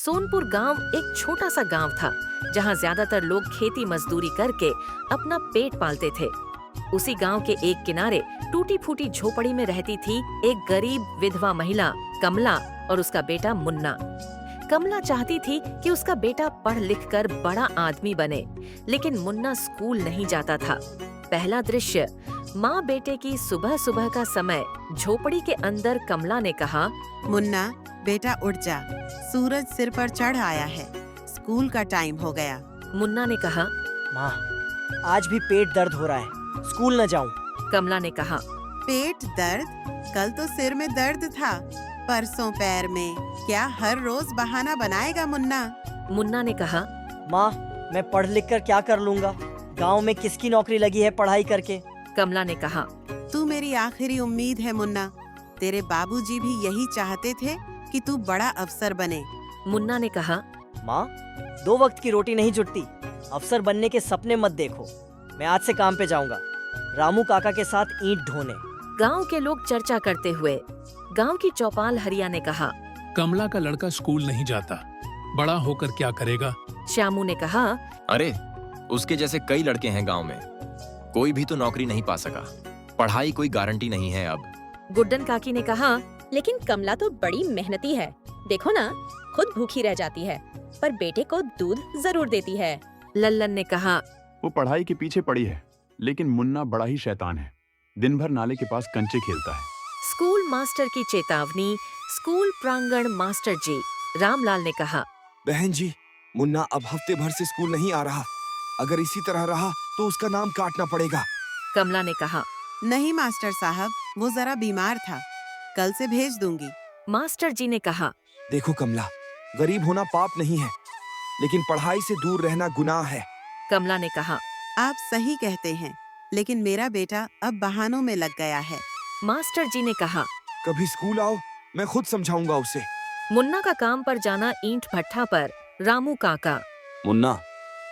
सोनपुर गांव एक छोटा सा गांव था जहां ज्यादातर लोग खेती मजदूरी करके अपना पेट पालते थे। उसी गांव के एक किनारे टूटी फूटी झोपड़ी में रहती थी एक गरीब विधवा महिला कमला और उसका बेटा मुन्ना। कमला चाहती थी कि उसका बेटा पढ़ लिख कर बड़ा आदमी बने, लेकिन मुन्ना स्कूल नहीं जाता था। पहला दृश्य, माँ बेटे की सुबह सुबह का समय। झोपड़ी के अंदर कमला ने कहा, मुन्ना बेटा उठ जा, सूरज सिर पर चढ़ आया है, स्कूल का टाइम हो गया। मुन्ना ने कहा, माँ आज भी पेट दर्द हो रहा है, स्कूल न जाऊं। कमला ने कहा, पेट दर्द? कल तो सिर में दर्द था, परसों पैर में, क्या हर रोज बहाना बनाएगा मुन्ना? मुन्ना ने कहा, माँ मैं पढ़ लिख कर क्या कर लूंगा, गांव में किसकी नौकरी लगी है पढ़ाई करके। कमला ने कहा, तू मेरी आखिरी उम्मीद है मुन्ना, तेरे बाबूजी भी यही चाहते थे कि तू बड़ा अफसर बने। मुन्ना ने कहा, माँ 2 वक्त की रोटी नहीं जुटती, अफसर बनने के सपने मत देखो। मैं आज से काम पे जाऊंगा, रामू काका के साथ ईंट ढोने। गांव के लोग चर्चा करते हुए गांव की चौपाल हरिया ने कहा, कमला का लड़का स्कूल नहीं जाता, बड़ा होकर क्या करेगा? श्यामू ने कहा, अरे उसके जैसे कई लड़के हैं गांव में, कोई भी तो नौकरी नहीं पा सका, पढ़ाई कोई गारंटी नहीं है अब। गुड्डन काकी ने कहा, लेकिन कमला तो बड़ी मेहनती है, देखो ना, खुद भूखी रह जाती है पर बेटे को दूध जरूर देती है। लल्लन ने कहा, वो पढ़ाई के पीछे पड़ी है, लेकिन मुन्ना बड़ा ही शैतान है, दिन भर नाले के पास कंचे खेलता है। स्कूल मास्टर की चेतावनी। स्कूल प्रांगण मास्टर जी रामलाल ने कहा, बहन जी, मुन्ना अब हफ्ते भर से स्कूल नहीं आ रहा, अगर इसी तरह रहा तो उसका नाम काटना पड़ेगा। कमला ने कहा, नहीं मास्टर साहब, वो जरा बीमार था, कल से भेज दूंगी। मास्टर जी ने कहा, देखो कमला, गरीब होना पाप नहीं है, लेकिन पढ़ाई से दूर रहना गुनाह है। कमला ने कहा, आप सही कहते हैं, लेकिन मेरा बेटा अब बहानों में लग गया है। मास्टर जी ने कहा, कभी स्कूल आओ, मैं खुद समझाऊंगा उसे। मुन्ना का काम पर जाना ईंट भट्ठा पर। रामू काका, मुन्ना,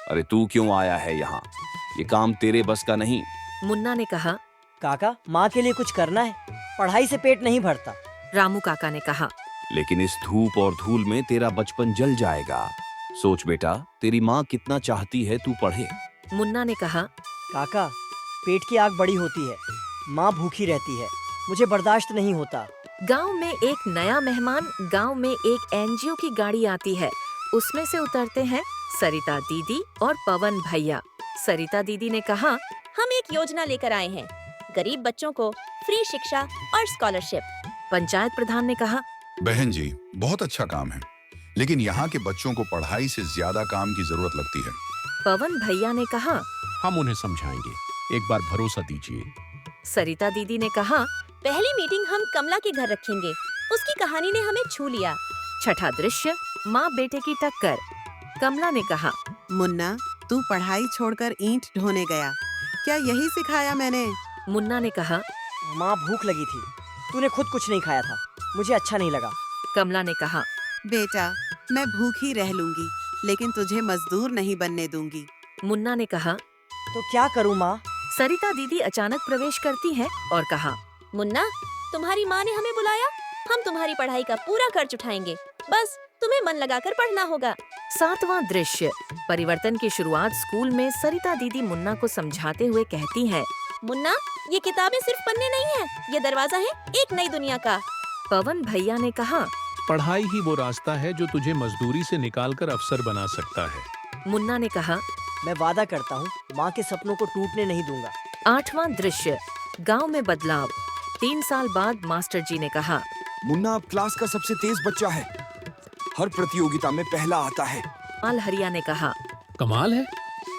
अरे तू क्यों आया है यहाँ? ये काम तेरे बस का नहीं। मुन्ना ने कहा, काका माँ के लिए कुछ करना है, पढ़ाई से पेट नहीं भरता। रामू काका ने कहा, लेकिन इस धूप और धूल में तेरा बचपन जल जाएगा। सोच बेटा, तेरी माँ कितना चाहती है तू पढ़े। मुन्ना ने कहा, काका पेट की आग बड़ी होती है, माँ भूखी रहती है, मुझे बर्दाश्त नहीं होता। गांव में एक नया मेहमान। गांव में एक एनजीओ की गाड़ी आती है, उसमें से उतरते हैं सरिता दीदी और पवन भैया। सरिता दीदी ने कहा, हम एक योजना लेकर आए हैं, गरीब बच्चों को फ्री शिक्षा और स्कॉलरशिप। पंचायत प्रधान ने कहा, बहन जी, बहुत अच्छा काम है, लेकिन यहाँ के बच्चों को पढ़ाई से ज्यादा काम की जरूरत लगती है। पवन भैया ने कहा, हम उन्हें समझाएंगे, एक बार भरोसा दीजिए। सरिता दीदी ने कहा, पहली मीटिंग हम कमला के घर रखेंगे, उसकी कहानी ने हमें छू लिया। छठा दृश्य, माँ बेटे की टक्कर। कमला ने कहा, मुन्ना तू पढ़ाई छोड़कर ईंट ढोने गया, क्या यही सिखाया मैंने? मुन्ना ने कहा, माँ भूख लगी थी, तूने खुद कुछ नहीं खाया था, मुझे अच्छा नहीं लगा। कमला ने कहा, बेटा मैं भूखी रह लूंगी, लेकिन तुझे मजदूर नहीं बनने दूंगी। मुन्ना ने कहा, तो क्या करूँ माँ? सरिता दीदी अचानक प्रवेश करती है और कहा, मुन्ना तुम्हारी माँ ने हमें बुलाया, हम तुम्हारी पढ़ाई का पूरा खर्च उठाएंगे, बस तुम्हें मन लगाकर पढ़ना होगा। सातवां दृश्य, परिवर्तन की शुरुआत। स्कूल में सरिता दीदी मुन्ना को समझाते हुए कहती है, मुन्ना ये किताबें सिर्फ पन्ने नहीं है, ये दरवाजा है एक नई दुनिया का। पवन भैया ने कहा, पढ़ाई ही वो रास्ता है जो तुझे मजदूरी से निकालकर अफसर बना सकता है। मुन्ना ने कहा, मैं वादा करता हूँ माँ के सपनों को टूटने नहीं दूंगा। आठवां दृश्य, गांव में बदलाव। 3 साल बाद मास्टर जी ने कहा, मुन्ना अब क्लास का सबसे तेज बच्चा है, हर प्रतियोगिता में पहला आता है। पाल हरिया ने कहा, कमाल है,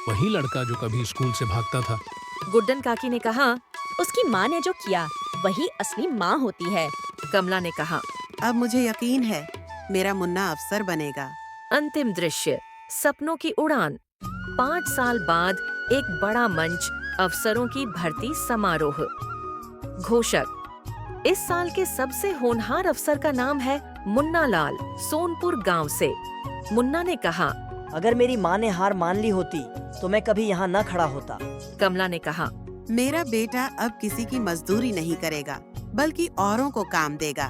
वही लड़का जो कभी स्कूल से भागता था। गुड्डन काकी ने कहा, उसकी माँ ने जो किया वही असली माँ होती है। कमला ने कहा, अब मुझे यकीन है मेरा मुन्ना अफसर बनेगा। अंतिम दृश्य, सपनों की उड़ान। 5 साल बाद एक बड़ा मंच, अफसरों की भर्ती समारोह। घोषक, इस साल के सबसे होनहार अफसर का नाम है मुन्ना लाल, सोनपुर गांव से। मुन्ना ने कहा, अगर मेरी माँ ने हार मान ली होती तो मैं कभी यहाँ न खड़ा होता। कमला ने कहा, मेरा बेटा अब किसी की मजदूरी नहीं करेगा, बल्कि औरों को काम देगा।